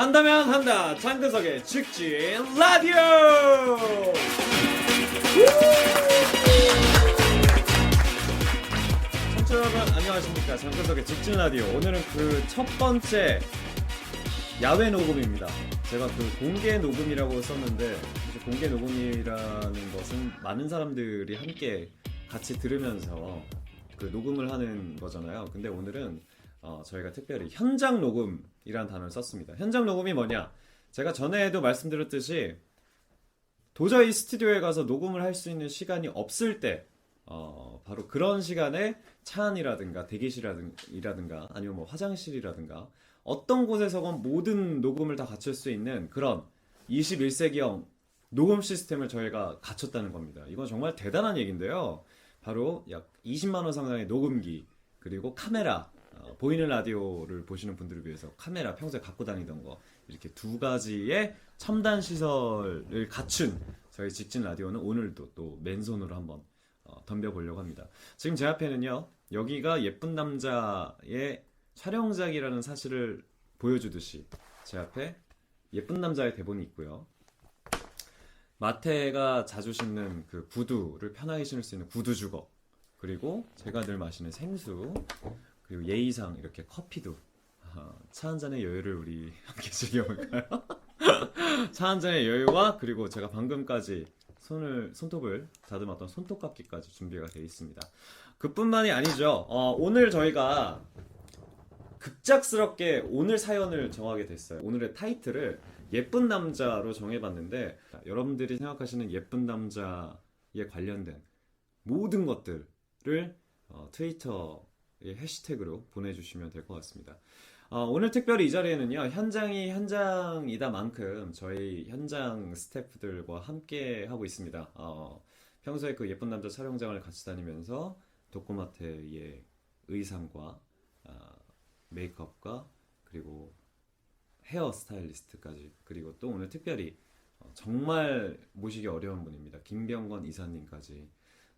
한다면 한다 장근석의 직진 라디오. 청취자 여러분 안녕하십니까. 장근석의 직진 라디오. 오늘은 그 첫 번째 야외 녹음입니다. 제가 그 공개 녹음이라고 썼는데 공개 녹음이라는 것은 많은 사람들이 함께 같이 들으면서 그 녹음을 하는 거잖아요. 근데 오늘은 저희가 특별히 현장 녹음이라는 단어를 썼습니다. 현장 녹음이 뭐냐? 제가 전에도 말씀드렸듯이 도저히 스튜디오에 가서 녹음을 할 수 있는 시간이 없을 때 바로 그런 시간에 차 안이라든가 대기실이라든가 아니면 뭐 화장실이라든가 어떤 곳에서건 모든 녹음을 다 갖출 수 있는 그런 21세기형 녹음 시스템을 저희가 갖췄다는 겁니다. 이건 정말 대단한 얘기인데요. 바로 약 20만 원 상당의 녹음기 그리고 카메라, 보이는 라디오를 보시는 분들을 위해서 카메라 평소에 갖고 다니던 거 이렇게 두 가지의 첨단 시설을 갖춘 저희 직진 라디오는 오늘도 또 맨손으로 한번 덤벼보려고 합니다. 지금 제 앞에는요, 여기가 예쁜 남자의 촬영장이라는 사실을 보여주듯이 제 앞에 예쁜 남자의 대본이 있고요. 마태가 자주 신는 그 구두를 편하게 신을 수 있는 구두 주걱, 그리고 제가 늘 마시는 생수, 그리고 예의상 이렇게 커피도. 차 한 잔의 여유를 우리 함께 즐겨볼까요? 차 한 잔의 여유와 그리고 제가 방금까지 손톱을 다듬었던 손톱깎이까지 준비가 되어 있습니다. 그뿐만이 아니죠. 오늘 저희가 급작스럽게 오늘 사연을 정하게 됐어요. 오늘의 타이틀을 예쁜 남자로 정해봤는데 여러분들이 생각하시는 예쁜 남자에 관련된 모든 것들을 트위터의 해시태그로 보내주시면 될 것 같습니다. 오늘 특별히 이 자리에는요, 현장이 현장이다 만큼 저희 현장 스태프들과 함께 하고 있습니다. 평소에 그 예쁜 남자 촬영장을 같이 다니면서 도코마테의 의상과 메이크업과 그리고 헤어 스타일리스트까지, 그리고 또 오늘 특별히 정말 모시기 어려운 분입니다. 김병건 이사님까지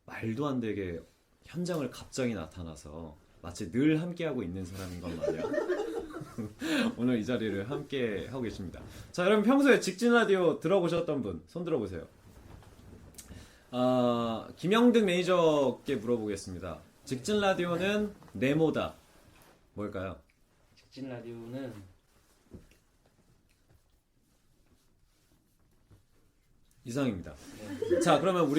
말도 안 되게 현장을 갑자기 나타나서 마치 늘 함께하고 있는 사람인 것 마냥 오늘 이 자리를 함께 하고 계십니다. 자, 여러분 평소에 직진 라디오 들어보셨던 분 손 들어보세요. 김영득 매니저께 물어보겠습니다. 직진 라디오는 네모다. 뭘까요? 직진 라디오는 이상입니다. 네. 자, 그러면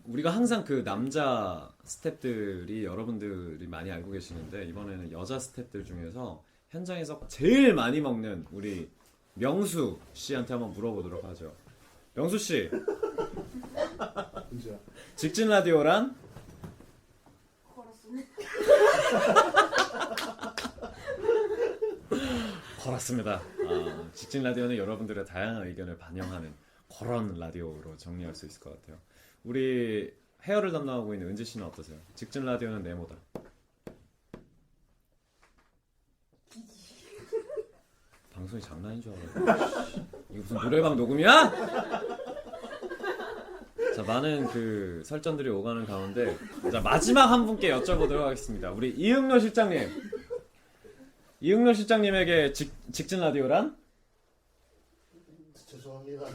우리가 항상 그 남자 스태프들이 여러분들이 많이 알고 계시는데 이번에는 여자 스태프들 중에서 현장에서 제일 많이 먹는 우리 명수 씨한테 한번 물어보도록 하죠. 명수 씨, 직진 라디오란? 걸었습니다. 직진 라디오는 여러분들의 다양한 의견을 반영하는 그런 라디오로 정리할 수 있을 것 같아요. 우리 헤어를 담당하고 있는 은지 씨는 어떠세요? 직진 라디오는 네모다. 방송이 장난인 줄 알았네. 이거 무슨 노래방 녹음이야? 자, 많은 그 설전들이 오가는 가운데 자, 마지막 한 분께 여쭤보도록 하겠습니다. 우리 이응로 실장님. 이응로 실장님에게 직진 라디오란? 죄송합니다.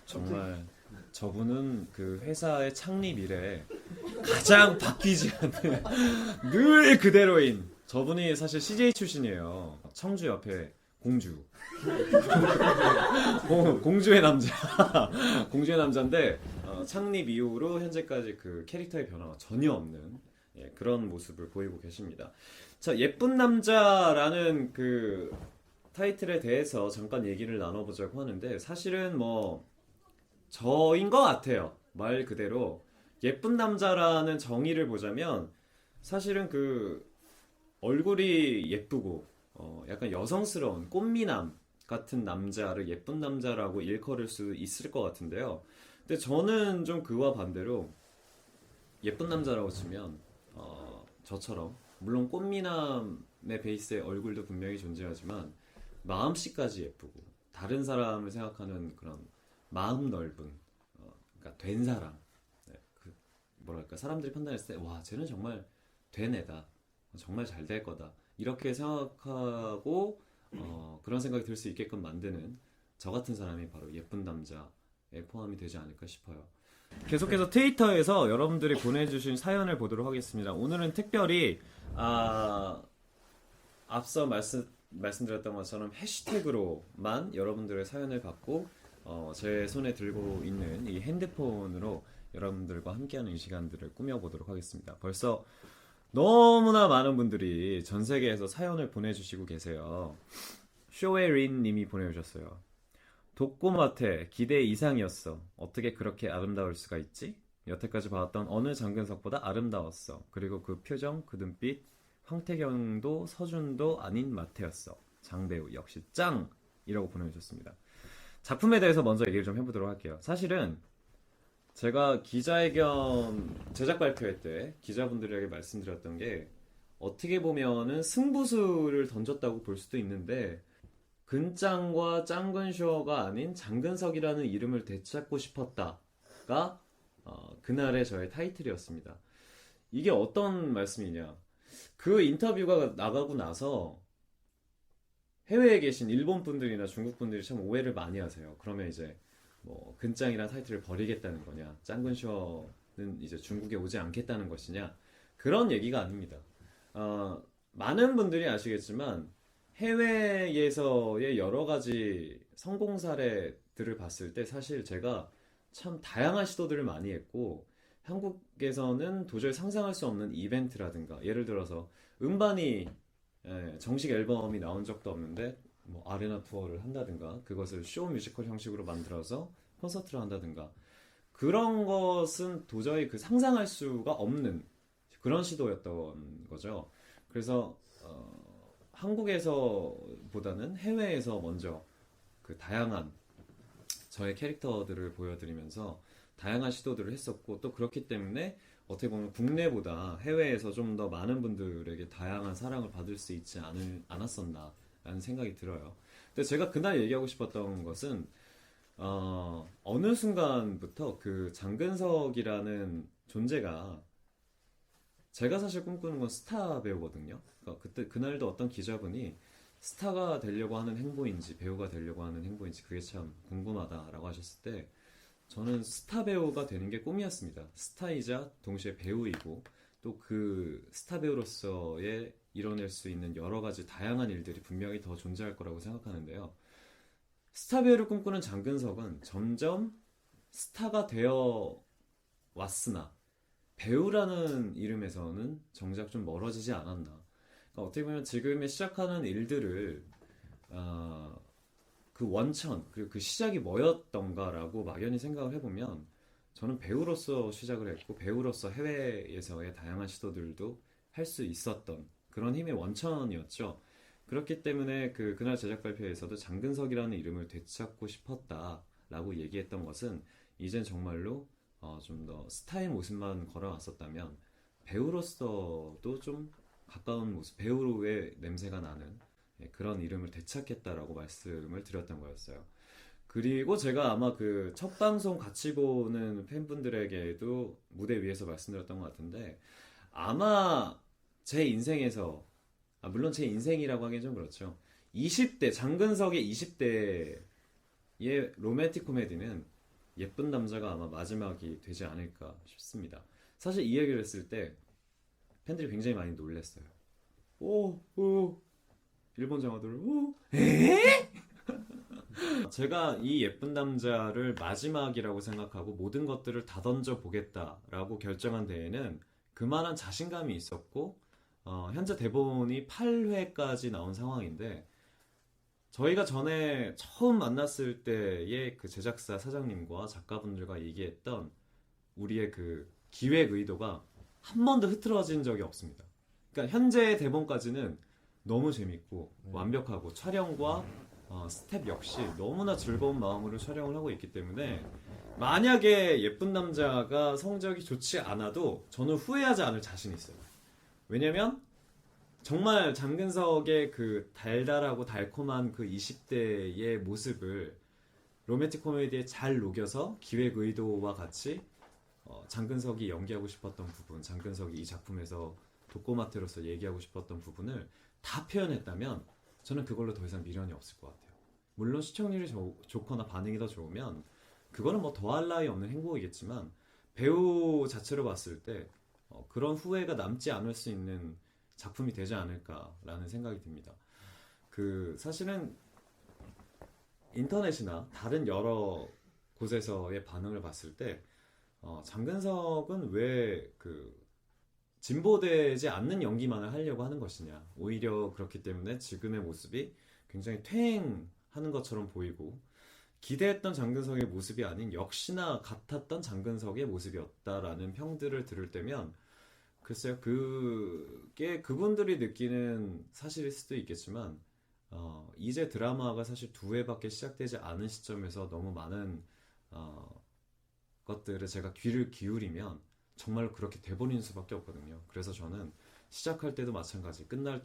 정말 저분은 그 회사의 창립 이래 가장 바뀌지 않는 늘 그대로인 저분이 사실 CJ 출신이에요. 청주 옆에 공주. 공주의 남자. 공주의 남자인데 창립 이후로 현재까지 그 캐릭터의 변화가 전혀 없는 그런 모습을 보이고 계십니다. 자, 예쁜 남자라는 그 타이틀에 대해서 잠깐 얘기를 나눠보자고 하는데 사실은 뭐 저인 것 같아요. 말 그대로 예쁜 남자라는 정의를 보자면 사실은 그 얼굴이 예쁘고 약간 여성스러운 꽃미남 같은 남자를 예쁜 남자라고 일컬을 수 있을 것 같은데요. 근데 저는 좀 그와 반대로 예쁜 남자라고 치면 저처럼 물론 꽃미남의 베이스의 얼굴도 분명히 존재하지만 마음씨까지 예쁘고 다른 사람을 생각하는 그런 마음 넓은 그러니까 된 사람, 뭐랄까 사람들이 판단했을 때 와 쟤는 정말 된 애다, 정말 잘 될 거다 이렇게 생각하고 그런 생각이 들 수 있게끔 만드는 저 같은 사람이 바로 예쁜 남자에 포함이 되지 않을까 싶어요. 계속해서 트위터에서 여러분들이 보내주신 사연을 보도록 하겠습니다. 오늘은 특별히 앞서 말씀드렸던 것처럼 해시태그로만 여러분들의 사연을 받고 제 손에 들고 있는 이 핸드폰으로 여러분들과 함께하는 이 시간들을 꾸며보도록 하겠습니다. 벌써 너무나 많은 분들이 전 세계에서 사연을 보내주시고 계세요. 쇼에린 님이 보내주셨어요. 독고마태 기대 이상이었어. 어떻게 그렇게 아름다울 수가 있지? 여태까지 봐왔던 어느 장근석보다 아름다웠어. 그리고 그 표정, 그 눈빛, 황태경도 서준도 아닌 마태였어. 장배우 역시 짱! 이라고 보내주셨습니다. 작품에 대해서 먼저 얘기를 좀 해보도록 할게요. 사실은 제가 기자회견 제작 발표회 때 기자분들에게 말씀드렸던 게 어떻게 보면은 승부수를 던졌다고 볼 수도 있는데 근짱과 짱근쇼가 아닌 장근석이라는 이름을 되찾고 싶었다가 그날의 저의 타이틀이었습니다. 이게 어떤 말씀이냐? 그 인터뷰가 나가고 나서 해외에 계신 일본 분들이나 중국 분들이 참 오해를 많이 하세요. 그러면 이제 뭐 근짱이라는 타이틀을 버리겠다는 거냐, 짱근쇼는 이제 중국에 오지 않겠다는 것이냐, 그런 얘기가 아닙니다. 많은 분들이 아시겠지만 해외에서의 여러 가지 성공 사례들을 봤을 때 사실 제가 참 다양한 시도들을 많이 했고 한국에서는 도저히 상상할 수 없는 이벤트라든가 예를 들어서 음반이 정식 앨범이 나온 적도 없는데 뭐 아레나 투어를 한다든가 그것을 쇼 뮤지컬 형식으로 만들어서 콘서트를 한다든가 그런 것은 도저히 그 상상할 수가 없는 그런 시도였던 거죠. 그래서 한국에서보다는 해외에서 먼저 그 다양한 저의 캐릭터들을 보여드리면서 다양한 시도들을 했었고 또 그렇기 때문에 어떻게 보면 국내보다 해외에서 좀 더 많은 분들에게 다양한 사랑을 받을 수 있지 않았었나 라는 생각이 들어요. 근데 제가 그날 얘기하고 싶었던 것은 어느 순간부터 그 장근석이라는 존재가 제가 사실 꿈꾸는 건 스타 배우거든요. 그러니까 그때 그날도 어떤 기자분이 스타가 되려고 하는 행보인지 배우가 되려고 하는 행보인지 그게 참 궁금하다라고 하셨을 때 저는 스타 배우가 되는 게 꿈이었습니다. 스타이자 동시에 배우이고 또 그 스타 배우로서의 이뤄낼 수 있는 여러 가지 다양한 일들이 분명히 더 존재할 거라고 생각하는데요. 스타 배우를 꿈꾸는 장근석은 점점 스타가 되어 왔으나 배우라는 이름에서는 정작 좀 멀어지지 않았나. 그러니까 어떻게 보면 지금의 시작하는 일들을 그 원천 그리고 그 시작이 뭐였던가라고 막연히 생각을 해보면 저는 배우로서 시작을 했고 배우로서 해외에서의 다양한 시도들도 할 수 있었던 그런 힘의 원천이었죠. 그렇기 때문에 그날 제작 발표에서도 장근석이라는 이름을 되찾고 싶었다라고 얘기했던 것은 이젠 정말로 좀 더 스타의 모습만 걸어왔었다면 배우로서도 좀 가까운 모습, 배우의 냄새가 나는 그런 이름을 되찾겠다라고 말씀을 드렸던 거였어요. 그리고 제가 아마 그 첫 방송 같이 보는 팬분들에게도 무대 위에서 말씀드렸던 것 같은데 아마 제 인생에서 물론 제 인생이라고 하기엔 좀 그렇죠. 20대 장근석의 20대의 로맨틱 코미디는 예쁜 남자가 아마 마지막이 되지 않을까 싶습니다. 사실 이 얘기를 했을 때 팬들이 굉장히 많이 놀랐어요. 오, 일본 장어들, 에? 제가 이 예쁜 남자를 마지막이라고 생각하고 모든 것들을 다 던져 보겠다라고 결정한 데에는 그만한 자신감이 있었고 현재 대본이 8회까지 나온 상황인데 저희가 전에 처음 만났을 때의 그 제작사 사장님과 작가분들과 얘기했던 우리의 그 기획 의도가 한 번도 흐트러진 적이 없습니다. 그러니까 현재 대본까지는 너무 재밌고 완벽하고 촬영과 스텝 역시 너무나 즐거운 마음으로 촬영을 하고 있기 때문에 만약에 예쁜 남자가 성적이 좋지 않아도 저는 후회하지 않을 자신이 있어요. 왜냐면 정말 장근석의 그 달달하고 달콤한 그 20대의 모습을 로맨틱 코미디에 잘 녹여서 기획 의도와 같이 장근석이 연기하고 싶었던 부분, 장근석이 이 작품에서 독고마태로서 얘기하고 싶었던 부분을 다 표현했다면 저는 그걸로 더 이상 미련이 없을 것 같아요. 물론 시청률이 좋거나 반응이 더 좋으면 그거는 뭐 더할 나위 없는 행복이겠지만 배우 자체로 봤을 때 그런 후회가 남지 않을 수 있는 작품이 되지 않을까라는 생각이 듭니다. 그 사실은 인터넷이나 다른 여러 곳에서의 반응을 봤을 때 장근석은 왜 그 진보되지 않는 연기만을 하려고 하는 것이냐, 오히려 그렇기 때문에 지금의 모습이 굉장히 퇴행하는 것처럼 보이고 기대했던 장근석의 모습이 아닌 역시나 같았던 장근석의 모습이었다라는 평들을 들을 때면 글쎄요, 그게 그분들이 느끼는 사실일 수도 있겠지만 이제 드라마가 사실 2회밖에 시작되지 않은 시점에서 너무 많은 것들을 제가 귀를 기울이면 정말 그렇게 돼버리는 수밖에 없거든요. 그래서 저는 시작할 때도 마찬가지, 끝날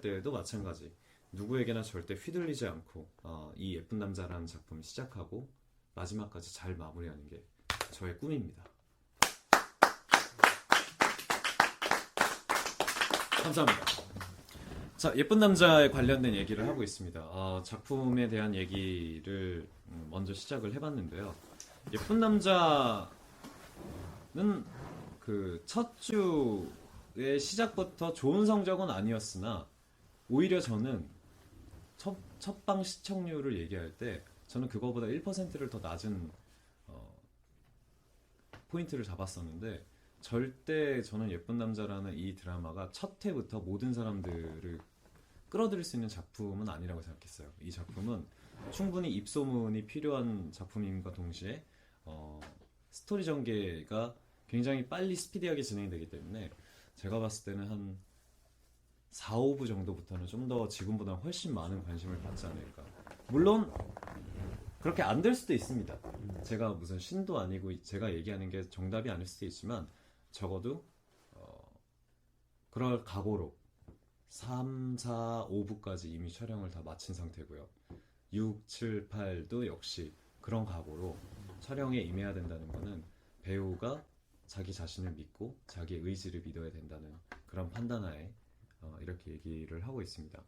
때에도 마찬가지, 누구에게나 절대 휘둘리지 않고 이 예쁜 남자라는 작품 시작하고 마지막까지 잘 마무리하는 게 저의 꿈입니다. 감사합니다. 자, 예쁜 남자에 관련된 얘기를 하고 있습니다. 작품에 대한 얘기를 먼저 시작을 해봤는데요. 예쁜 남자는 그 첫 주의 시작부터 좋은 성적은 아니었으나 오히려 저는 첫방 시청률을 얘기할 때 저는 그거보다 1%를 더 낮은 포인트를 잡았었는데 절대 저는 예쁜 남자라는 이 드라마가 첫 회부터 모든 사람들을 끌어들일 수 있는 작품은 아니라고 생각했어요. 이 작품은 충분히 입소문이 필요한 작품임과 동시에 스토리 전개가 굉장히 빨리 스피디하게 진행이 되기 때문에 제가 봤을 때는 한 4, 5부 정도부터는 좀 더 지금보다 훨씬 많은 관심을 받지 않을까. 물론 그렇게 안 될 수도 있습니다. 제가 무슨 신도 아니고 제가 얘기하는 게 정답이 아닐 수도 있지만 적어도 그럴 각오로 3, 4, 5부까지 이미 촬영을 다 마친 상태고요. 6, 7, 8도 역시 그런 각오로 촬영에 임해야 된다는 거는 배우가 자기 자신을 믿고 자기의 의지를 믿어야 된다는 그런 판단하에 이렇게 얘기를 하고 있습니다.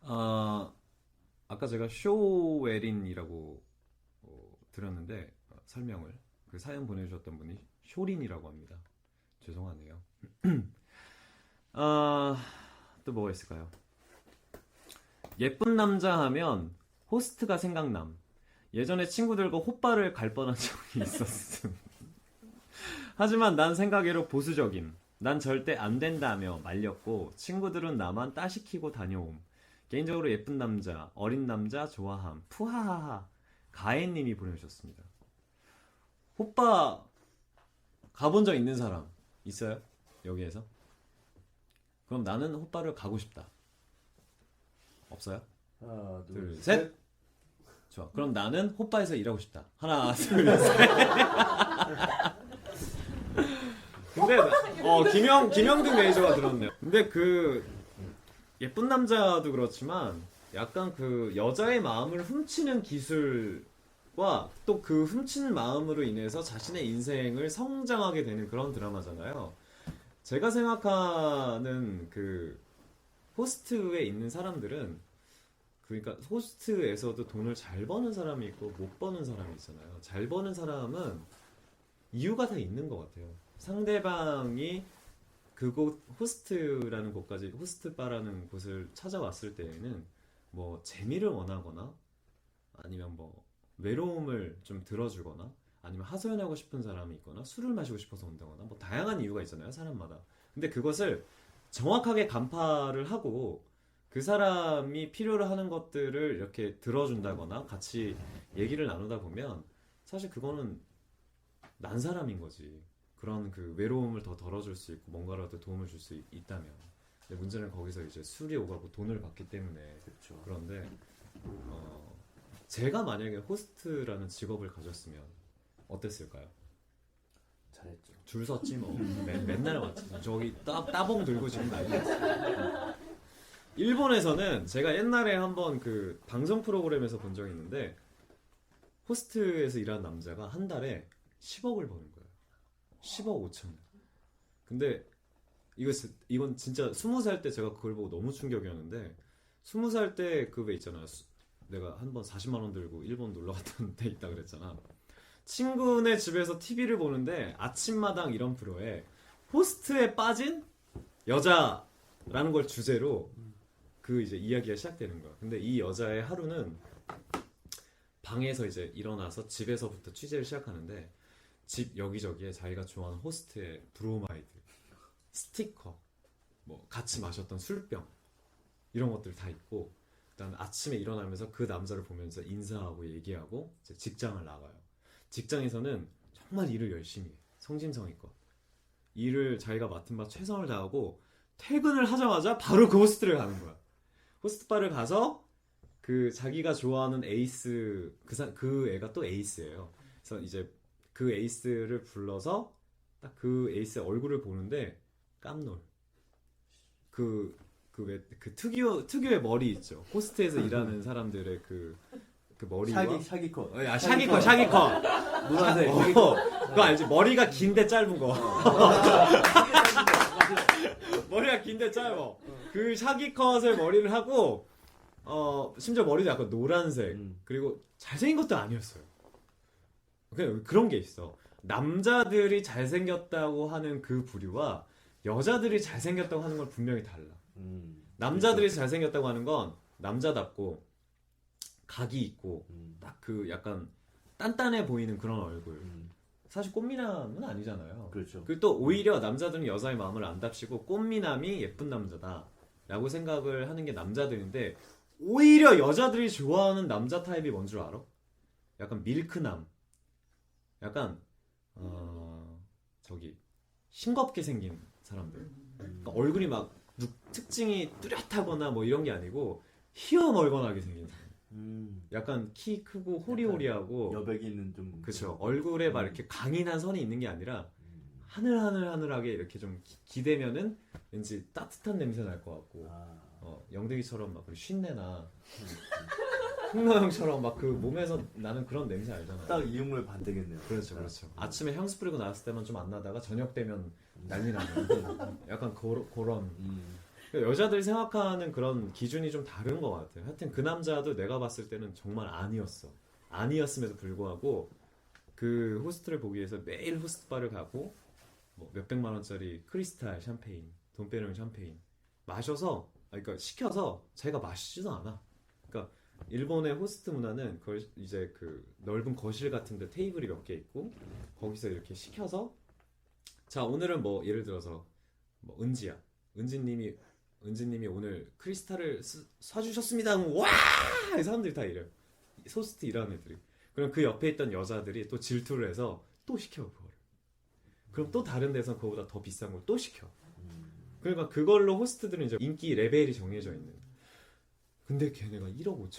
아까 제가 쇼웨린이라고 들었는데 설명을 그 사연 보내주셨던 분이 쇼린이라고 합니다. 죄송하네요. 또 뭐가 있을까요? 예쁜 남자 하면 호스트가 생각남. 예전에 친구들과 호빠를 갈 뻔한 적이 있었음. 하지만 난 생각외로 보수적임. 난 절대 안 된다며 말렸고 친구들은 나만 따시키고 다녀옴. 개인적으로 예쁜 남자, 어린 남자 좋아함. 푸하하하. 가혜님이 보내주셨습니다. 호빠 가본 적 있는 사람 있어요? 여기에서? 그럼 나는 호빠를 가고 싶다. 없어요? 하나, 둘, 셋. 좋아. 그럼 나는 호빠에서 일하고 싶다. 하나, 둘, 셋. 근데 김영등 매니저가 들었네요. 근데 그 예쁜 남자도 그렇지만 약간 그 여자의 마음을 훔치는 기술과 또 그 훔친 마음으로 인해서 자신의 인생을 성장하게 되는 그런 드라마잖아요. 제가 생각하는 그 호스트에 있는 사람들은 그러니까 호스트에서도 돈을 잘 버는 사람이 있고 못 버는 사람이 있잖아요. 잘 버는 사람은 이유가 다 있는 것 같아요. 상대방이 그곳 호스트라는 곳까지 호스트바라는 곳을 찾아왔을 때에는 뭐 재미를 원하거나 아니면 뭐 외로움을 좀 들어주거나 아니면 하소연하고 싶은 사람이 있거나 술을 마시고 싶어서 온다거나 뭐 다양한 이유가 있잖아요, 사람마다. 근데 그것을 정확하게 간파를 하고 그 사람이 필요로 하는 것들을 이렇게 들어준다거나 같이 얘기를 나누다 보면 사실 그거는 난 사람인 거지. 그런 그 외로움을 더 덜어줄 수 있고 뭔가라도 도움을 줄 수 있다면. 근데 문제는 거기서 이제 술이 오가고 돈을 받기 때문에. 그렇죠. 그런데 제가 만약에 호스트라는 직업을 가졌으면 어땠을까요? 잘했죠. 줄 섰지 뭐. 맨날 왔지. 저기 따봉 들고 지금 난리났어. 일본에서는 제가 옛날에 한번 그 방송 프로그램에서 본 적이 있는데 호스트에서 일하는 남자가 한 달에 10억을 버는 거예요. 10억 5천. 근데 이건 진짜 20살 때 제가 그걸 보고 너무 충격이었는데 20살 때 그 왜 있잖아. 내가 한 번 40만 원 들고 일본 놀러 갔던 데 있다 그랬잖아. 친구네 집에서 TV를 보는데 아침마당 이런 프로에 호스트에 빠진 여자라는 걸 주제로 그 이제 이야기가 시작되는 거야. 근데 이 여자의 하루는 방에서 이제 일어나서 집에서부터 취재를 시작하는데 집 여기저기에 자기가 좋아하는 호스트의 브로마이드, 스티커, 뭐 같이 마셨던 술병 이런 것들 다 있고 그다음에 아침에 일어나면서 그 남자를 보면서 인사하고 얘기하고 이제 직장을 나가요. 직장에서는 정말 일을 열심히 해. 성심성의껏 일을 자기가 맡은 바 최선을 다하고 퇴근을 하자마자 바로 그 호스트를 가는 거야. 호스트바를 가서 그 자기가 좋아하는 에이스 그 애가 또 에이스예요. 그래서 이제 그 에이스를 불러서 딱 그 에이스의 얼굴을 보는데 깜놀. 그 특유의 머리 있죠. 호스트에서 일하는 사람들의 그 머리와 샤기컷. 샤기컷. 노란색. 그거 알지? 머리가 긴데 짧은 거. 머리가 긴데 짧아. 그 샤기컷을 머리를 하고 심지어 머리도 약간 노란색. 그리고 잘생긴 것도 아니었어요. 그냥 그런 게 있어. 남자들이 잘생겼다고 하는 그 부류와 여자들이 잘생겼다고 하는 건 분명히 달라. 남자들이 잘생겼다고 하는 건 남자답고 각이 있고 딱 그 약간 단단해 보이는 그런 얼굴. 사실 꽃미남은 아니잖아요. 그렇죠. 그리고 또 오히려 남자들은 여자의 마음을 안 답시고 꽃미남이 예쁜 남자다라고 생각을 하는 게 남자들인데 오히려 여자들이 좋아하는 남자 타입이 뭔 줄 알아? 약간 밀크남. 약간 저기 싱겁게 생긴 사람들. 그러니까 얼굴이 막 특징이 뚜렷하거나 뭐 이런 게 아니고 희어멀건하게 생긴 사람. 약간 키 크고 호리호리하고 여백이 있는 좀. 그쵸. 얼굴에 막 이렇게 강인한 선이 있는 게 아니라 하늘하늘하게 이렇게 좀 기대면은 왠지 따뜻한 냄새 날 것 같고 영등이처럼 막 쉰내나 흑노형처럼 막 그 몸에서 나는 그런 냄새 알잖아요. 딱 이용물 반대겠네요. 그렇죠, 그렇죠. 아침에 향수 뿌리고 나왔을 때만 좀 안 나다가 저녁 되면 난리 나는 약간 그런. 여자들이 생각하는 그런 기준이 좀 다른 것 같아요. 하여튼 그 남자도 내가 봤을 때는 정말 아니었어. 아니었음에도 불구하고 그 호스트를 보기 위해서 매일 호스트바를 가고 뭐 몇백만 원짜리 크리스탈 샴페인, 돈 빼는 샴페인 마셔서 그러니까 시켜서 자기가 마시지도 않아. 그러니까 일본의 호스트 문화는 이제 그 넓은 거실 같은데 테이블이 몇 개 있고 거기서 이렇게 시켜서 자 오늘은 뭐 예를 들어서 뭐 은지야, 은지님이 오늘 크리스탈을 사주셨습니다. 와! 이 사람들이 다 이래요. 호스트 일하는 애들이. 그럼 그 옆에 있던 여자들이 또 질투를 해서 또 시켜 그거를. 그럼 또 다른 데서 그거보다 더 비싼 걸 또 시켜. 그러니까 그걸로 호스트들은 이제 인기 레벨이 정해져 있는. 근데 걔네가 1억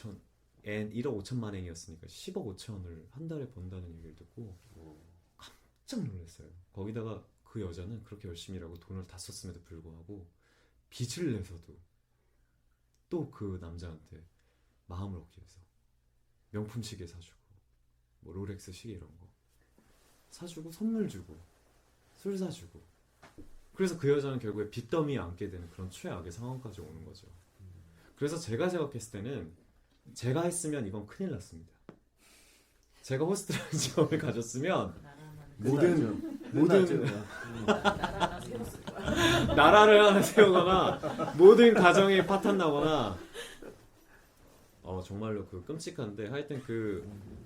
5천만 엔이었으니까 10억 5천을 한 달에 번다는 얘기를 듣고 깜짝 놀랐어요. 거기다가 그 여자는 그렇게 열심히 일하고 돈을 다 썼음에도 불구하고 빚을 내서도 또 그 남자한테 마음을 얻기 위해서 명품 시계 사주고 뭐 롤렉스 시계 이런 거 사주고 선물 주고 술 사주고 그래서 그 여자는 결국에 빚더미에 앉게 되는 그런 최악의 상황까지 오는 거죠. 그래서 제가 생각했을 때는 제가 했으면 이건 큰일 났습니다. 제가 호스트라는 직업을 가졌으면 모든 나라를 하나 세우거나 모든 가정이 파탄 나거나 정말로 그 끔찍한데 하여튼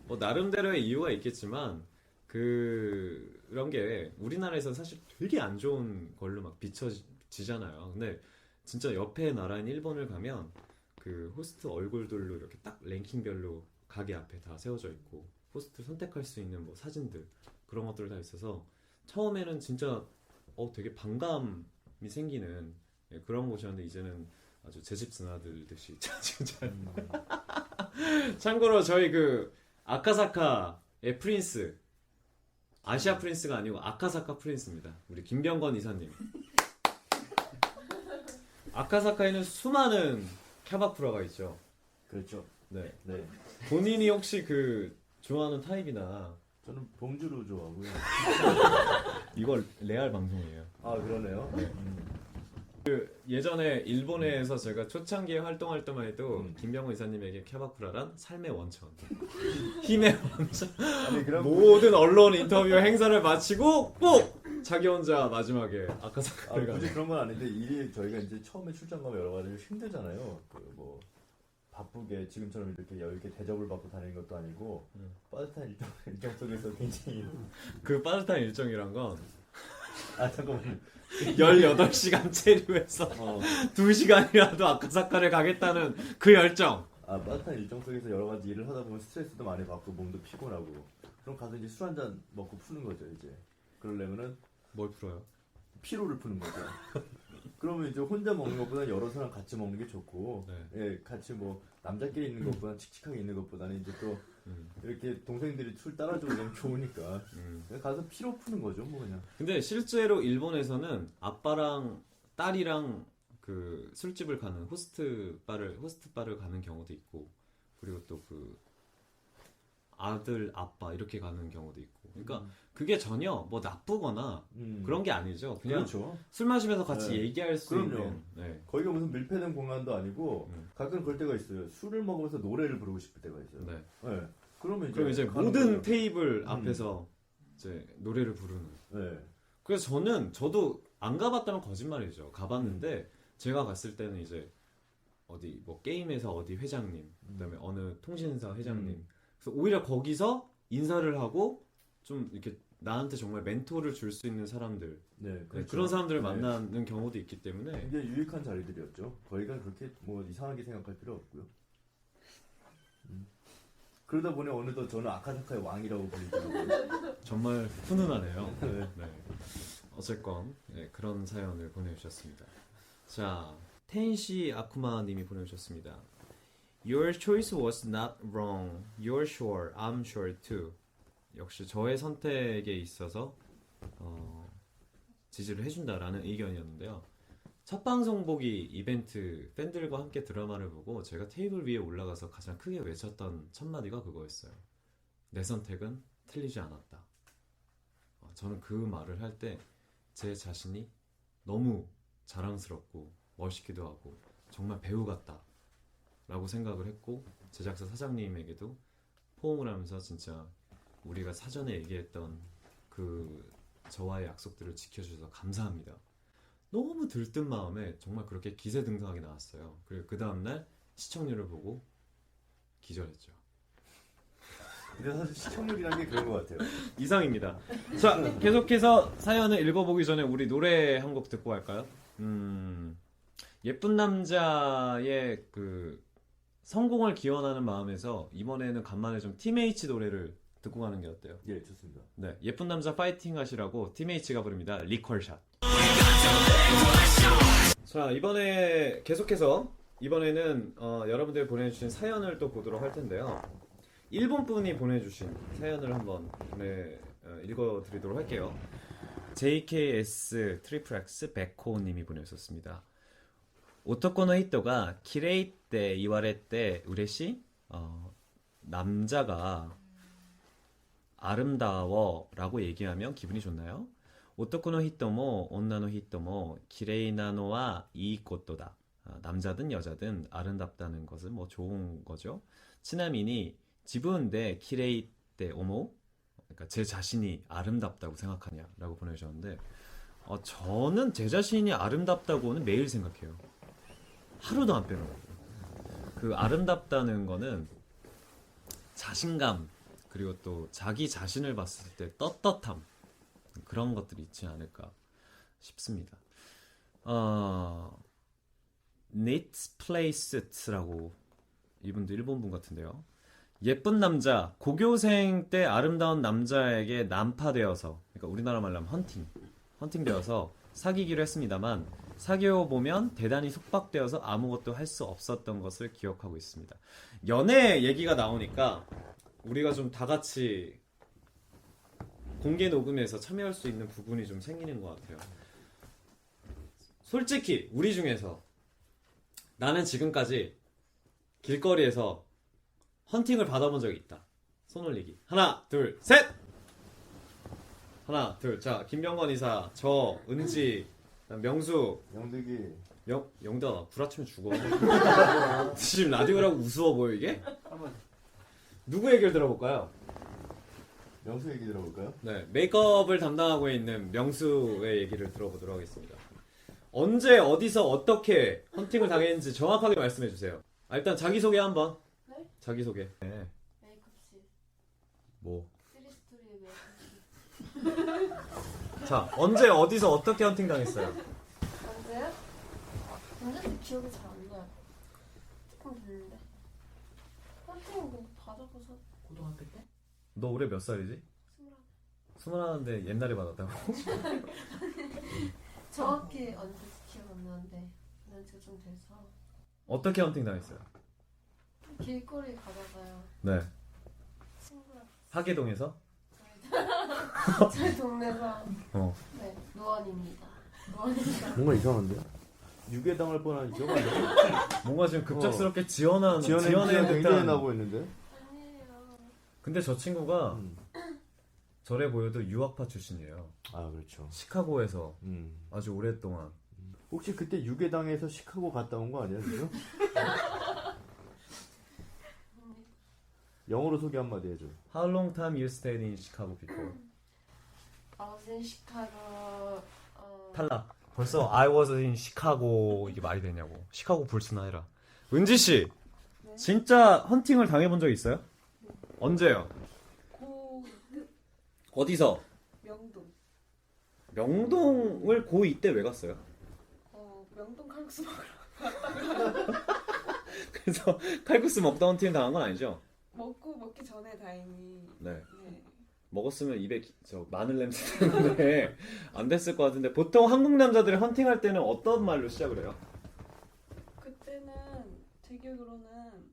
뭐 나름대로의 이유가 있겠지만 그런 게 우리나라에서 사실 되게 안 좋은 걸로 막 비춰지잖아요. 근데 진짜 옆에 나라인 일본을 가면 그 호스트 얼굴들로 이렇게 딱 랭킹별로 가게 앞에 다 세워져 있고 호스트 선택할 수 있는 뭐 사진들 그런 것들 다 있어서 처음에는 진짜 되게 반감이 생기는 그런 곳이었는데 이제는 아주 제 집 드나들듯이 진짜 참고로 저희 그 아카사카의 프린스 아시아 프린스가 아니고 아카사카 프린스입니다. 우리 김병건 이사님. 아카사카에는 수많은 캬바쿠라가 있죠. 그렇죠. 네. 네. 본인이 혹시 그 좋아하는 타입이나 저는 봉주루 좋아하고요. 이걸 레알 방송이에요. 아 그러네요. 네. 예전에 일본에서 제가 초창기에 활동할 때만 해도 음. 김병호 이사님에게 캬바쿠라란 삶의 원천, 힘의 원천. 아니 그럼 모든 언론 인터뷰 행사를 마치고 꼭 자기 혼자 마지막에 아카사카를 굳이 가는. 그런 건 아닌데 일이 저희가 이제 처음에 출장 가면 여러 가지 힘들잖아요. 그 뭐 바쁘게 지금처럼 이렇게 여유 있게 대접을 받고 다니는 것도 아니고 빠듯한 일정 속에서 굉장히 그 빠듯한 일정이란 건 아 잠깐만 18시간 체류해서 어. 2시간이라도 아카사카를 가겠다는 그 열정. 빠듯한 일정 속에서 여러 가지 일을 하다 보면 스트레스도 많이 받고 몸도 피곤하고 그럼 가서 이제 술 한잔 먹고 푸는 거죠 이제. 그러려면은 뭘 풀어요? 피로를 푸는 거죠. 그러면 이제 혼자 먹는 것보다 여러 사람 같이 먹는 게 좋고, 네. 예, 같이 뭐 남자끼리 있는 것보다 칙칙하게 있는 것보다는 이제 또 이렇게 동생들이 술 따라주고 이러면 좋으니까 그냥 가서 피로 푸는 거죠, 뭐 그냥. 근데 실제로 일본에서는 아빠랑 딸이랑 그 술집을 가는 호스트 바를 가는 경우도 있고, 그리고 또 그 아들 아빠 이렇게 가는 경우도 있고. 그러니까 그게 전혀 뭐 나쁘거나 그런 게 아니죠. 그냥 그렇죠. 술 마시면서 같이 네. 얘기할 수 그럼요. 있는. 네. 거기가 무슨 밀폐된 공간도 아니고 가끔 그럴 때가 있어요. 술을 먹으면서 노래를 부르고 싶을 때가 있어요. 네. 네. 그러면 그럼 이제 가는 모든 거예요. 테이블 앞에서 이제 노래를 부르는. 네. 그래서 저도 안 가봤다면 거짓말이죠. 가봤는데 제가 갔을 때는 이제 어디 뭐 게임회사 어디 회장님, 그다음에 어느 통신사 회장님. 그래서 오히려 거기서 인사를 하고 좀 이렇게 나한테 정말 멘토를 줄 수 있는 사람들, 네, 그렇죠. 그런 사람들을 네. 만나는 경우도 있기 때문에. 굉장히 유익한 자리들이었죠. 거기가 그렇게 뭐 이상하게 생각할 필요 없고요. 그러다 보니 어느덧 저는 아카사카의 왕이라고 불리더라고요. 정말 훈훈하네요. 네. 네. 어쨌건 네, 그런 사연을 보내주셨습니다. 자, 텐시 아쿠마 님이 보내주셨습니다. Your choice was not wrong. You're sure. I'm sure too. 역시 저의 선택에 있어서 지지를 해준다라는 의견이었는데요. 첫 방송 보기 이벤트 팬들과 함께 드라마를 보고 제가 테이블 위에 올라가서 가장 크게 외쳤던 첫 마디가 그거였어요. 내 선택은 틀리지 않았다. 저는 그 말을 할 때 제 자신이 너무 자랑스럽고 멋있기도 하고 정말 배우 같다 라고 생각을 했고, 제작사 사장님에게도 포옹을 하면서 진짜 우리가 사전에 얘기했던 그 저와의 약속들을 지켜주셔서 감사합니다. 너무 들뜬 마음에 정말 그렇게 기세등등하게 나왔어요. 그리고 그 다음날 시청률을 보고 기절했죠. 근데 사실 시청률이라는 게 그런 것 같아요. 이상입니다. 자, 계속해서 사연을 읽어보기 전에 우리 노래 한 곡 듣고 갈까요? 예쁜 남자의 그 성공을 기원하는 마음에서 이번에는 간만에 좀 팀 H 노래를 듣고 가는 게 어때요? 예, 좋습니다. 네, 예쁜 남자 파이팅 하시라고 팀 H가 부릅니다. 리콜샷. 자, 이번에 계속해서 이번에는 여러분들이 보내주신 사연을 또 보도록 할 텐데요. 일본 분이 보내주신 사연을 한번 읽어드리도록 할게요. JKS 트리플X 백호님이 보내셨습니다. 오토코노 히토가 키레이 때 이와레 때 우레시? 남자가 아름다워라고 얘기하면 기분이 좋나요? 오토코노 히토모 온나노 히토모 키레이 나노와 이이코토다. 남자든 여자든 아름답다는 것은 뭐 좋은 거죠. 치나미니 지분데 키레이 때 오모, 그러니까 제 자신이 아름답다고 생각하냐라고 보내주셨는데, 저는 제 자신이 아름답다고는 매일 생각해요. 하루도 안 빼놓고. 그 아름답다는 거는 자신감, 그리고 또 자기 자신을 봤을 때 떳떳함, 그런 것들이 있지 않을까 싶습니다. Knit Place라고, 이분도 일본 분 같은데요. 예쁜 남자, 고교생 때 아름다운 남자에게 난파되어서, 그러니까 우리나라 말로 하면 헌팅되어서 사귀기로 했습니다만 사귀어보면 대단히 속박되어서 아무것도 할 수 없었던 것을 기억하고 있습니다. 연애 얘기가 나오니까 우리가 좀 다 같이 공개 녹음에서 참여할 수 있는 부분이 좀 생기는 것 같아요. 솔직히 우리 중에서 나는 지금까지 길거리에서 헌팅을 받아본 적이 있다. 손 올리기. 하나, 둘, 셋! 하나, 둘. 자, 김병건 이사, 저, 은지, 명수. 영득이 영덕아 구라치면 죽어. 지금 라디오라고 우스워 보여 이게? 한번 누구 얘기를 들어볼까요? 명수 얘기 들어볼까요? 네, 메이크업을 담당하고 있는 명수의 얘기를 들어보도록 하겠습니다. 언제 어디서 어떻게 헌팅을 당했는지 정확하게 말씀해 주세요. 일단 자기소개 한번. 네? 자기소개. 네. 메이크업실 뭐. 쓰리스토리의 메이크업실. 자, 언제 어디서 어떻게 헌팅 당했어요? 언제요? 언제인지 기억이 잘 안 나요. 조금 됐는데. 헌팅 뭐 받아봐서 고등학교 때? 너 올해 몇 살이지? 21인데 옛날에 받았다고? 정확히 언제인지 기억 안 나는데 언제가 좀 돼서 어떻게 헌팅 당했어요? 길거리 가다가요. 네. 친구랑 하계동에서? 저희 동네가 어. 네 노원입니다. 노원입니다. 뭔가 이상한데요? 유괴당할 뻔한 기억 안 나요? 뭔가 지금 급작스럽게 지어낸 지연의 굉장히 듯한. 나고 있는데? 아니에요. 근데 저 친구가 음. 저래 보여도 유학파 출신이에요. 아 그렇죠. 시카고에서 음. 아주 오랫동안. 혹시 그때 유괴당해서 시카고 갔다 온 거 아니야 지금? 영어로 소개 한마디 해줘. How long time you stayed in Chicago before? I was in Chicago. 탈락. 벌써 I was in Chicago 이게 말이 되냐고. 시카고 불스나 해라. 은지 씨, 네? 진짜 헌팅을 당해본 적 있어요? 언제요? 어디서? 명동. 명동을 고2 때 왜 갔어요? 명동 칼국수 먹으러 그래서 칼국수 먹다 헌팅 당한 건 아니죠? 먹기 전에 다행히 네. 네. 먹었으면 입에 마늘 냄새 때문에 안 됐을 것 같은데 보통 한국 남자들이 헌팅할 때는 어떤 말로 시작을 해요? 그때는 제 기억으로는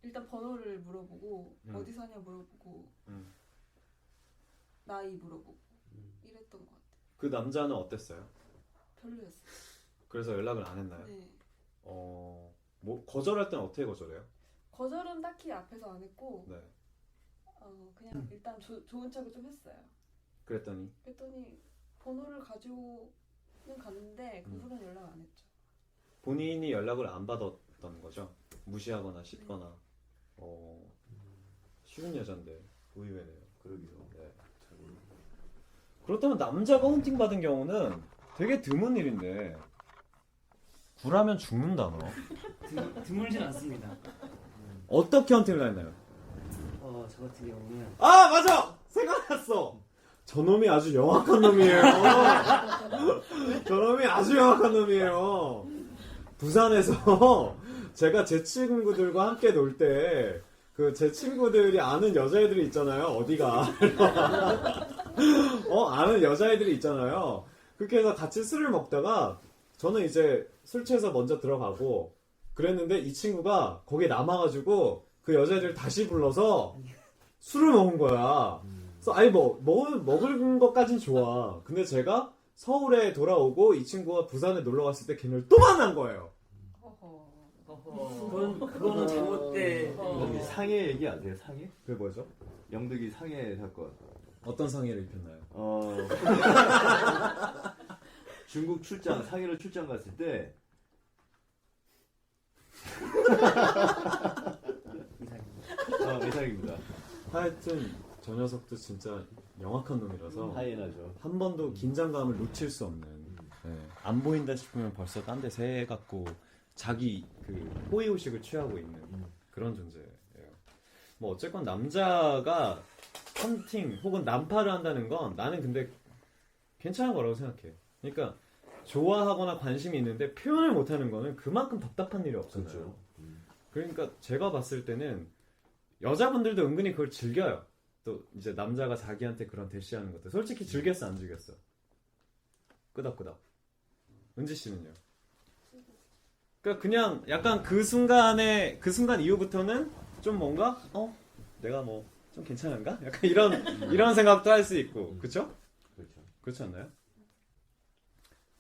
일단 번호를 물어보고 어디 사냐 물어보고 음. 나이 물어보고 이랬던 것 같아요. 그 남자는 어땠어요? 별로였어요. 그래서 연락을 안 했나요? 네. 뭐 거절할 때는 어떻게 거절해요? 거절은 딱히 앞에서 안 했고 네. 그냥 일단 좋은 척을 좀 했어요. 그랬더니 그랬더니 번호를 가지고는 갔는데 그 후로는 연락 안 했죠. 본인이 연락을 안 받았던 거죠? 무시하거나 씹거나. 쉬운 여잔데 의외네요. 그러게요. 네. 그렇다면 남자가 헌팅 받은 경우는 되게 드문 일인데 구라면 죽는다 너. 드물진 않습니다. 어떻게 헌팅을 했나요? 저 같은 경우는 아 맞아! 생각났어! 저놈이 아주 영악한 놈이에요. 저놈이 아주 영악한 놈이에요. 부산에서 제가 제 친구들과 함께 놀 때 그 제 친구들이 아는 여자애들이 있잖아요. 어디가 아는 여자애들이 있잖아요. 그렇게 해서 같이 술을 먹다가 저는 이제 술 취해서 먼저 들어가고 그랬는데 이 친구가 거기에 남아가지고 그 여자애들 다시 불러서 술을 먹은 거야. 그래서 아니 먹을 것까진 좋아. 근데 제가 서울에 돌아오고 이 친구가 부산에 놀러 갔을 때 걔를 또 만난 거예요. 그거는 잘못된 여기 상해 얘기 아세요? 상해? 그게 뭐죠? 영득이 상해 사건. 어떤 상해를 입혔나요? 중국 상해로 출장 갔을 때 이상입니다. 하여튼 저 녀석도 진짜 영악한 놈이라서 하이에나죠. 한 번도 긴장감을 놓칠 수 없는. 네. 안 보인다 싶으면 벌써 딴 데 새 갖고 자기 그 호의호식을 취하고 있는 그런 존재예요. 뭐 어쨌건 남자가 헌팅 혹은 난파를 한다는 건 나는 근데 괜찮은 거라고 생각해. 그러니까 좋아하거나 관심이 있는데 표현을 못하는 거는 그만큼 답답한 일이 없잖아요. 그렇죠. 그러니까 제가 봤을 때는 여자분들도 은근히 그걸 즐겨요. 또 이제 남자가 자기한테 그런 대시하는 것들 솔직히 즐겼어 안 즐겼어? 끄덕끄덕. 은지 씨는요? 그러니까 그냥 약간 그 순간 이후부터는 좀 뭔가 내가 뭐 좀 괜찮은가? 약간 이런 생각도 할 수 있고 그렇죠? 그렇죠. 그렇지 않나요?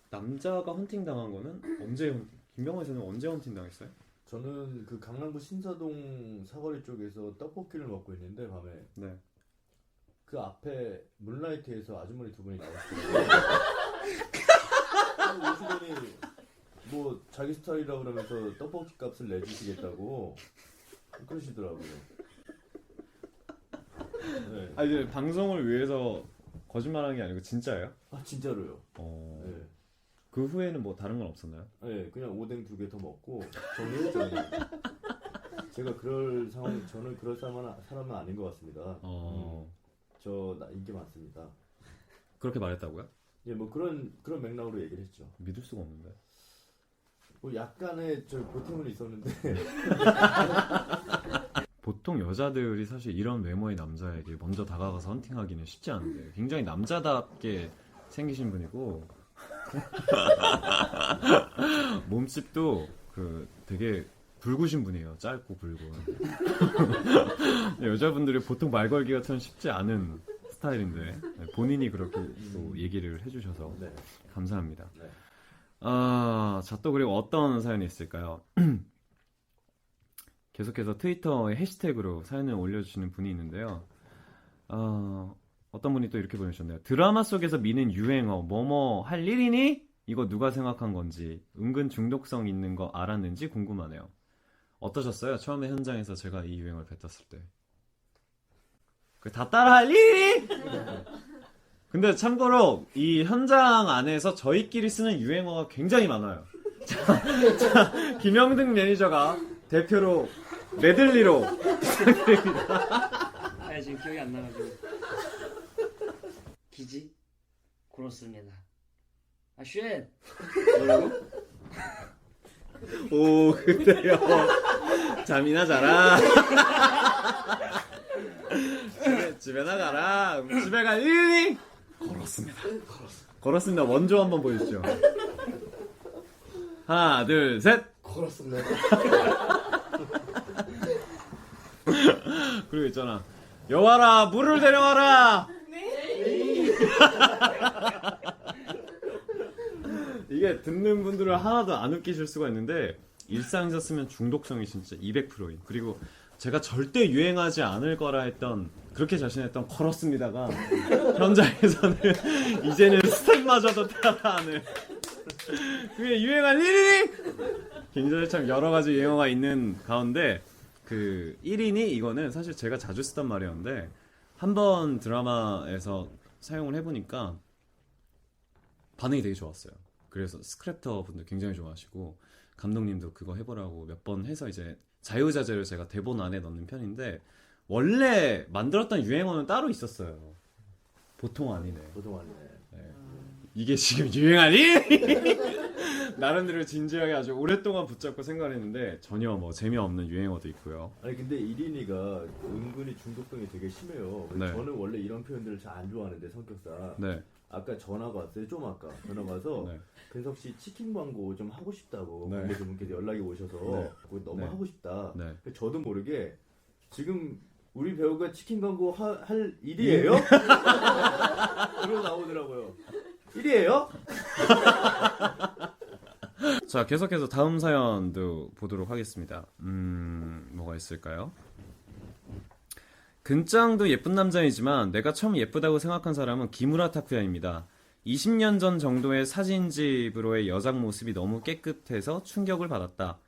남자가 헌팅 당한 거는 김병호 씨는 언제 헌팅 당했어요? 저는 그 강남구 신사동 사거리 쪽에서 떡볶이를 먹고 있는데 밤에 네. 그 앞에 문라이트에서 아주머니 두 분이 나왔어요. 오시더니 뭐 자기 스타일이라고 그러면서 떡볶이 값을 내주시겠다고 그러시더라고요. 네. 아 이제 방송을 위해서 거짓말하는 게 아니고 진짜예요? 아 진짜로요. 어. 네. 그 후에는 뭐 다른 건 없었나요? 네, 그냥 오뎅 2개 더 먹고 정리했죠. 그냥. 제가 그럴 상황, 저는 그럴 사람은 아닌 것 같습니다. 저 인기 많습니다. 그렇게 말했다고요? 예, 뭐 그런 맥락으로 얘기를 했죠. 믿을 수가 없는데. 뭐 약간의 저 보탬은 있었는데 보통 여자들이 사실 이런 외모의 남자에게 먼저 다가가서 헌팅하기는 쉽지 않은데 굉장히 남자답게 생기신 분이고 몸집도 그 되게 굵으신 분이에요. 짧고 굵은. 여자분들이 보통 말 걸기가 참 쉽지 않은 스타일인데 본인이 그렇게 또 얘기를 해주셔서 네. 감사합니다. 네. 자, 또 그리고 어떤 사연이 있을까요? 계속해서 트위터에 해시태그로 사연을 올려주시는 분이 있는데요. 어떤 분이 또 이렇게 보내주셨네요. 드라마 속에서 미는 유행어 뭐뭐 할 일이니? 이거 누가 생각한 건지 은근 중독성 있는 거 알았는지 궁금하네요. 어떠셨어요? 처음에 현장에서 제가 이 유행어를 뱉었을 때. 다 따라할 일이니? 근데 참고로 이 현장 안에서 저희끼리 쓰는 유행어가 굉장히 많아요. 자, 김영등 매니저가 대표로 메들리로 아 지금 기억이 안 나가지고. 기지? 그렇습니다. 아 쉣! 뭐라고? 오 그래요. 잠이나 자라. 집에 나가라. 집에 갈 일이니? 걸었습니다. 원조 한번 보여주죠. 하나 둘 셋. 걸었습니다. 그리고 있잖아. 여와라 물을 데려와라. 이게 듣는 분들은 하나도 안 웃기실 수가 있는데 일상에서 쓰면 중독성이 진짜 200%인. 그리고 제가 절대 유행하지 않을 거라 했던 그렇게 자신했던 걸었습니다가 현장에서는 이제는 스텝마저도 따라하는 그게 유행할 일이니? 굉장히 참 여러 가지 유행어가 있는 가운데 그 1인이 이거는 사실 제가 자주 쓰던 말이었는데 한번 드라마에서 사용을 해보니까 반응이 되게 좋았어요. 그래서 스크랩터 분들 굉장히 좋아하시고 감독님도 그거 해보라고 몇 번 해서 이제 자유자재를 제가 대본 안에 넣는 편인데 원래 만들었던 유행어는 따로 있었어요. 보통 아니네. 보통 아니네. 이게 지금 유행하니? 나름대로 진지하게 아주 오랫동안 붙잡고 생각했는데 전혀 뭐 재미없는 유행어도 있고요. 아니 근데 1인이가 은근히 중독성이 되게 심해요. 네. 저는 원래 이런 표현들을 잘 안 좋아하는데 성격상. 네. 아까 전화가 왔어요. 좀 아까 전화가 와서 네. 근석 씨 치킨 광고 좀 하고 싶다고 네. 관계자분께서 연락이 오셔서 네. 그거 너무 네. 하고 싶다. 네. 저도 모르게 지금 우리 배우가 치킨 광고 할 일이에요? 그러고 나오더라고요. 일이에요? 자, 계속해서 다음 사연도 보도록 하겠습니다. 뭐가 있을까요? 근짱도 예쁜 남자이지만 내가 처음 예쁘다고 생각한 사람은 기무라 타쿠야입니다. 20년 전 정도의 사진집으로의 여장 모습이 너무 깨끗해서 충격을 받았다.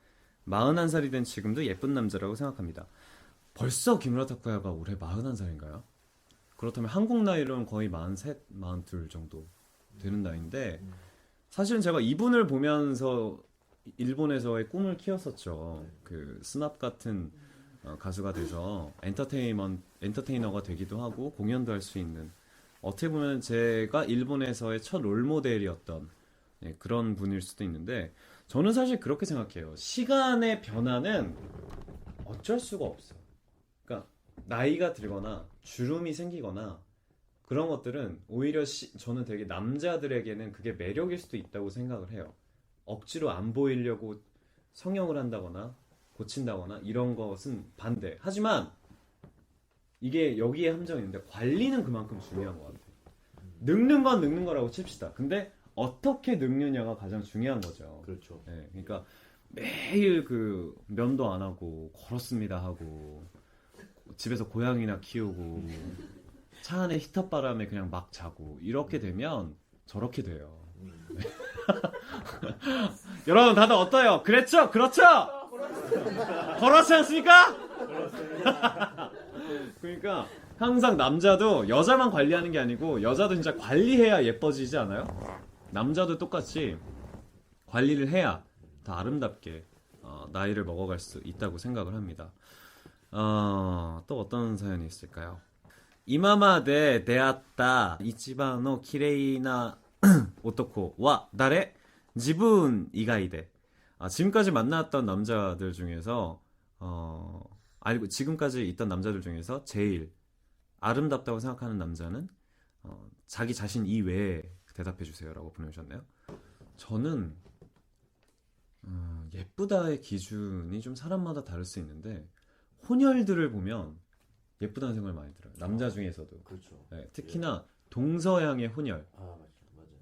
41살이 된 지금도 예쁜 남자라고 생각합니다. 벌써 기무라 타쿠야가 올해 41살인가요? 그렇다면 한국 나이로는 거의 43, 42 정도 되는 나이인데 사실은 제가 이분을 보면서 일본에서의 꿈을 키웠었죠. 그 스납 같은 가수가 돼서 엔터테이너가 되기도 하고 공연도 할 수 있는 어떻게 보면 제가 일본에서의 첫 롤모델이었던 그런 분일 수도 있는데 저는 사실 그렇게 생각해요. 시간의 변화는 어쩔 수가 없어. 그러니까 나이가 들거나 주름이 생기거나 그런 것들은 오히려 저는 되게 남자들에게는 그게 매력일 수도 있다고 생각을 해요. 억지로 안 보이려고 성형을 한다거나 고친다거나 이런 것은 반대. 하지만 이게 여기에 함정이 있는데 관리는 그만큼 중요한 것 같아요. 늙는 건 늙는 거라고 칩시다. 근데 어떻게 늙느냐가 가장 중요한 거죠. 그렇죠. 네, 그러니까 매일 그 면도 안 하고 걸었습니다 하고 집에서 고양이나 키우고 차 안에 히터 바람에 그냥 막 자고 이렇게 되면 저렇게 돼요. 여러분 다들 어떠요? 그랬죠? 그렇죠? 그렇지 않습니까? 그러니까 항상 남자도 여자만 관리하는 게 아니고 여자도 진짜 관리해야 예뻐지지 않아요? 남자도 똑같이 관리를 해야 더 아름답게 나이를 먹어갈 수 있다고 생각을 합니다. 또 어떤 사연이 있을까요? 이마마 데 데았다 이치바노 키레이나 오토코와 나레 지분 이가이데. 지금까지 만났던 남자들 중에서 아니고 지금까지 있던 남자들 중에서 제일 아름답다고 생각하는 남자는 자기 자신 이외에 대답해 주세요라고 보내주셨네요. 저는 예쁘다의 기준이 좀 사람마다 다를 수 있는데 혼혈들을 보면 예쁘다는 생각을 많이 들어요. 남자 중에서도. 그렇죠. 네, 특히나 동서양의 혼혈. 맞아요.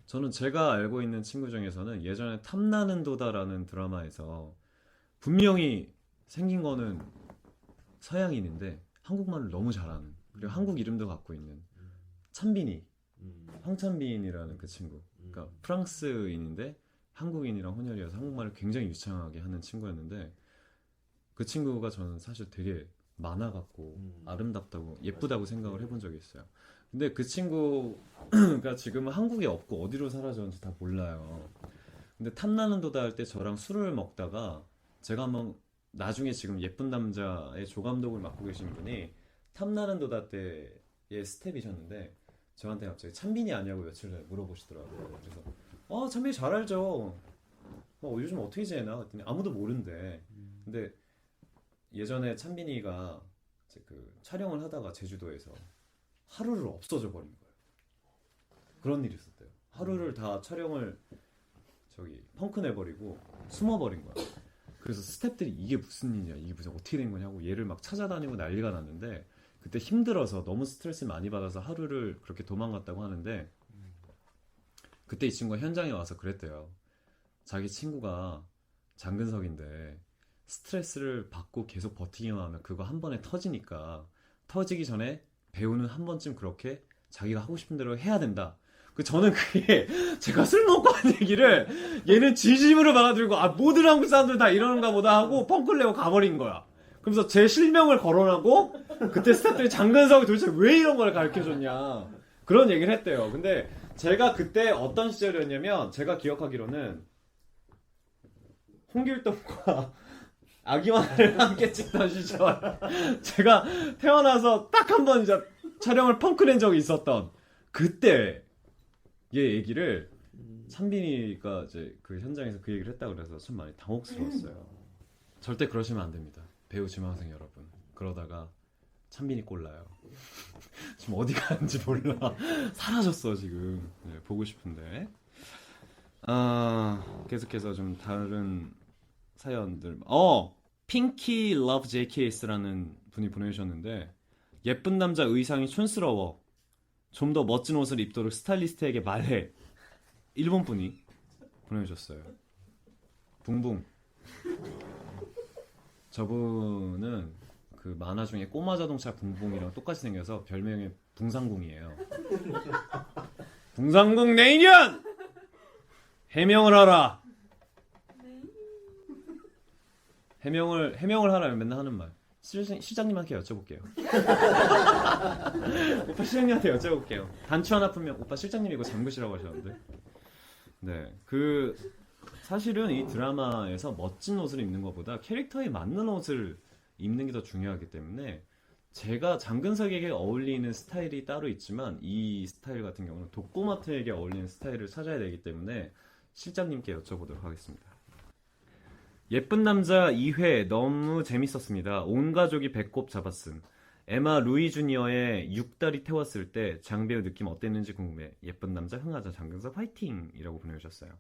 저는 제가 알고 있는 친구 중에서는 예전에 탐나는 도다라는 드라마에서 분명히 생긴 거는 서양인인데 한국말을 너무 잘하는, 그리고 한국 이름도 갖고 있는 찬빈이, 황찬빈이라는 그 친구. 그러니까 프랑스인인데 한국인이랑 혼혈이어서 한국말을 굉장히 유창하게 하는 친구였는데 그 친구가 저는 사실 되게 많아갖고 아름답다고 예쁘다고 생각을 해본 적이 있어요. 근데 그 친구가 지금은 한국에 없고 어디로 사라졌는지 다 몰라요. 근데 탐나는 도다 할 때 저랑 술을 먹다가 제가 한번 나중에 지금 예쁜 남자의 조감독을 맡고 계신 분이 탐나는 도다 때의 스텝이셨는데 저한테 갑자기 찬빈이 아니냐고 며칠 전에 물어보시더라고요. 그래서 찬빈이 잘 알죠. 요즘 어떻게 지내나 그랬더니 아무도 모른대. 근데 예전에 찬빈이가 이제 그 촬영을 하다가 제주도에서 하루를 없어져 버린 거예요. 그런 일이 있었대요. 하루를 다 촬영을 펑크 내버리고 숨어버린 거야. 그래서 스태프들이 이게 무슨 일이냐, 이게 무슨 어떻게 된 거냐고 얘를 막 찾아다니고 난리가 났는데 그때 힘들어서 너무 스트레스 많이 받아서 하루를 그렇게 도망갔다고 하는데 그때 이 친구가 현장에 와서 그랬대요. 자기 친구가 장근석인데 스트레스를 받고 계속 버티기만 하면 그거 한 번에 터지니까 터지기 전에 배우는 한 번쯤 그렇게 자기가 하고 싶은 대로 해야 된다. 저는 그게 제가 술 먹고 한 얘기를 얘는 진심으로 받아들이고 모든 한국 사람들 다 이러는가 보다 하고 펑크를 내고 가버린 거야. 그러면서 제 실명을 거론하고 그때 스태프들이 장근석이 도대체 왜 이런 걸 가르쳐줬냐 그런 얘기를 했대요. 근데 제가 그때 어떤 시절이었냐면 제가 기억하기로는 홍길동과 아기만을 함께 찍던 시절 제가 태어나서 딱 한 번 이제 촬영을 펑크낸 적이 있었던 그때 얘 얘기를 찬빈이가 이제 그 현장에서 그 얘기를 했다고 그래서 참 많이 당혹스러웠어요. 절대 그러시면 안 됩니다. 배우 지망생 여러분. 그러다가 찬빈이 꼴나요. 지금 어디 가는지 몰라. 사라졌어 지금. 네, 보고 싶은데. 계속해서 좀 다른 사연들. 핑키 러브 JKS라는 분이 보내주셨는데 예쁜 남자 의상이 촌스러워. 좀 더 멋진 옷을 입도록 스타일리스트에게 말해. 일본 분이 보내주셨어요. 붕붕. 저분은 그 만화 중에 꼬마 자동차 붕붕이랑 똑같이 생겨서 별명이 붕상궁이에요. 붕상궁 내인연! 해명을 하라. 해명을 하라면 맨날 하는 말. 실장님한테 여쭤볼게요. 오빠 실장님한테 여쭤볼게요. 단추 하나 풀면 오빠 실장님 이거 잠그시라고 하셨는데. 네, 사실은 이 드라마에서 멋진 옷을 입는 것보다 캐릭터에 맞는 옷을 입는 게 더 중요하기 때문에 제가 장근석에게 어울리는 스타일이 따로 있지만 이 스타일 같은 경우는 독고마트에게 어울리는 스타일을 찾아야 되기 때문에 실장님께 여쭤보도록 하겠습니다. 예쁜 남자 2회 너무 재밌었습니다. 온 가족이 배꼽 잡았음. 에마 루이 주니어의 6다리 태웠을 때 장배우 느낌 어땠는지 궁금해. 예쁜 남자 흥하자 장근석 화이팅! 이라고 보내주셨어요.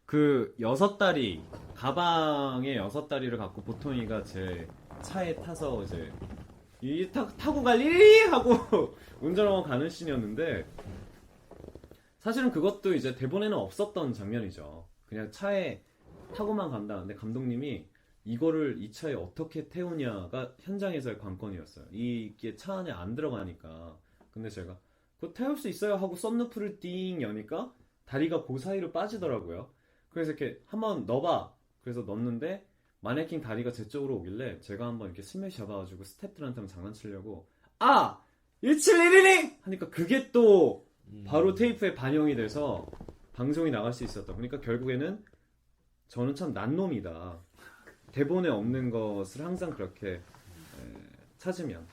그 6다리 가방에 6다리를 갖고 보통이가 제 차에 타서 이제 타고 갈 일이 하고 운전하고 가는 씬이었는데 사실은 그것도 이제 대본에는 없었던 장면이죠. 그냥 차에 타고만 간다는데 감독님이 이 차에 어떻게 태우냐가 현장에서의 관건이었어요. 이게 차 안에 안 들어가니까. 근데 제가 그거 태울 수 있어요 하고 썬루프를 띵 여니까 다리가 그 사이로 빠지더라고요. 그래서 이렇게 한번 넣어봐. 그래서 넣었는데 마네킹 다리가 제 쪽으로 오길래 제가 한번 이렇게 스매시 잡아가지고 스태프들한테 한번 장난치려고 17112 하니까 그게 또 바로 테이프에 반영이 돼서 방송이 나갈 수 있었다. 그러니까 결국에는 저는 참 난놈이다. 대본에 없는 것을 항상 그렇게 찾으면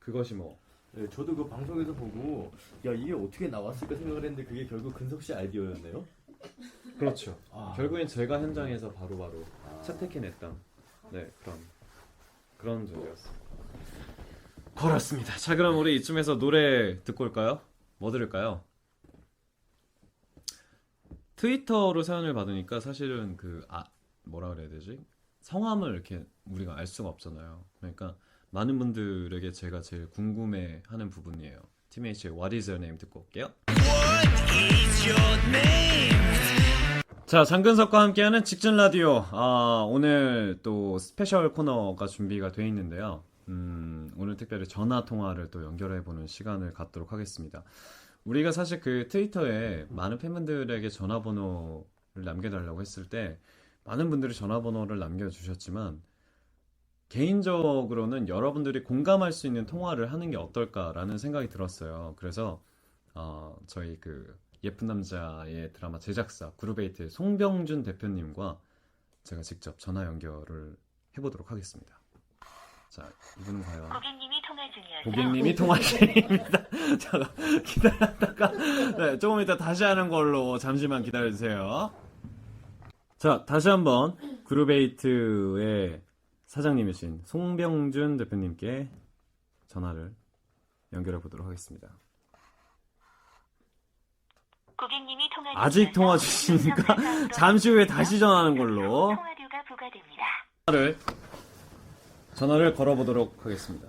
그것이 뭐 네, 저도 그 방송에서 보고 야 이게 어떻게 나왔을까 생각을 했는데 그게 결국 근석 씨 아이디어였네요. 그렇죠. 아. 결국엔 제가 현장에서 바로바로 채택해냈던 그런 존재였어요. 그렇습니다. 자, 그럼 우리 이쯤에서 노래 듣고 올까요? 뭐 들을까요? 트위터로 사연을 받으니까 사실은 뭐라 그래야 되지? 성함을 이렇게 우리가 알 수가 없잖아요. 그러니까 많은 분들에게 제가 제일 궁금해하는 부분이에요. 팀H의 What is your name 듣고 올게요. 자, 장근석과 함께하는 직진 라디오. 오늘 또 스페셜 코너가 준비가 돼 있는데요. 오늘 특별히 전화 통화를 또 연결해보는 시간을 갖도록 하겠습니다. 우리가 사실 그 트위터에 많은 팬분들에게 전화번호를 남겨달라고 했을 때 많은 분들이 전화번호를 남겨주셨지만 개인적으로는 여러분들이 공감할 수 있는 통화를 하는 게 어떨까라는 생각이 들었어요. 그래서 저희 그 예쁜 남자의 드라마 제작사 그룹에이트의 송병준 대표님과 제가 직접 전화 연결을 해보도록 하겠습니다. 자, 이분은 과연 고객님이 통화 중이어서 고객님이 통화 중입니다. 잠깐 기다렸다가 네, 조금 이따 다시 하는 걸로 잠시만 기다려주세요. 자, 다시 한번 그룹에이트의 사장님이신 송병준 대표님께 전화를 연결해 보도록 하겠습니다. 고객님이 통화 아직 통화 주시니까 잠시 후에 다시 전화하는 걸로 통화료가 부과됩니다. 전화를 걸어보도록 하겠습니다.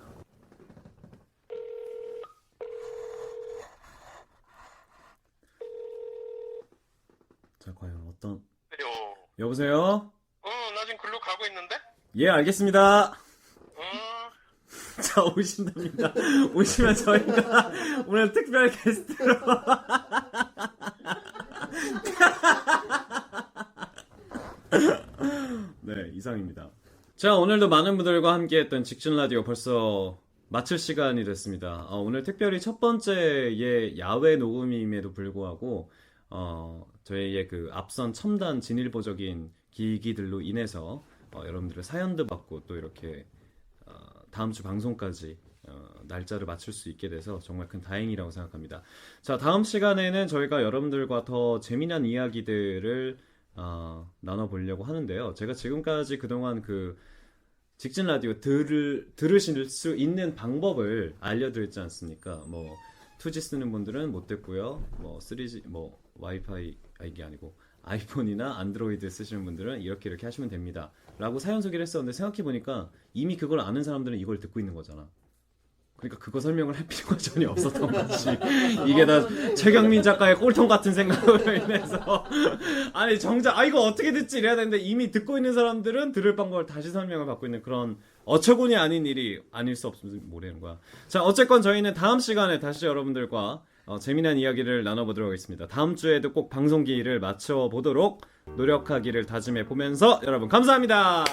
자, 과연 어떤 여보세요? 나 지금 글로 가고 있는데? 예, 알겠습니다. 어, 자, 오신답니다. 오시면 저희가 오늘 특별 게스트로 네, 이상입니다. 자, 오늘도 많은 분들과 함께했던 직진 라디오 벌써 마칠 시간이 됐습니다. 오늘 특별히 첫 번째의 야외 녹음임에도 불구하고 저희의 그 앞선 첨단 진일보적인 기기들로 인해서 여러분들의 사연도 받고 또 이렇게 다음 주 방송까지 날짜를 맞출 수 있게 돼서 정말 큰 다행이라고 생각합니다. 자, 다음 시간에는 저희가 여러분들과 더 재미난 이야기들을 나눠보려고 하는데요. 제가 지금까지 그동안 그 직진 라디오 들으실 수 있는 방법을 알려드렸지 않습니까? 뭐 2G 쓰는 분들은 못 됐고요. 뭐 3G 뭐 와이파이 이게 아니고 아이폰이나 안드로이드 쓰시는 분들은 이렇게 하시면 됩니다. 라고 사연 소개를 했었는데 생각해보니까 이미 그걸 아는 사람들은 이걸 듣고 있는 거잖아. 그러니까 그거 설명을 할 필요가 전혀 없었던 거지. 이게 다 최경민 작가의 꼴통 같은 생각으로 인해서 아니 정작 이거 어떻게 듣지 이래야 되는데 이미 듣고 있는 사람들은 들을 방법을 다시 설명을 받고 있는 그런 어처구니 아닌 일이 아닐 수 없으면 모르는 거야. 자, 어쨌건 저희는 다음 시간에 다시 여러분들과 재미난 이야기를 나눠보도록 하겠습니다. 다음 주에도 꼭 방송기를 맞춰보도록 노력하기를 다짐해 보면서 여러분 감사합니다.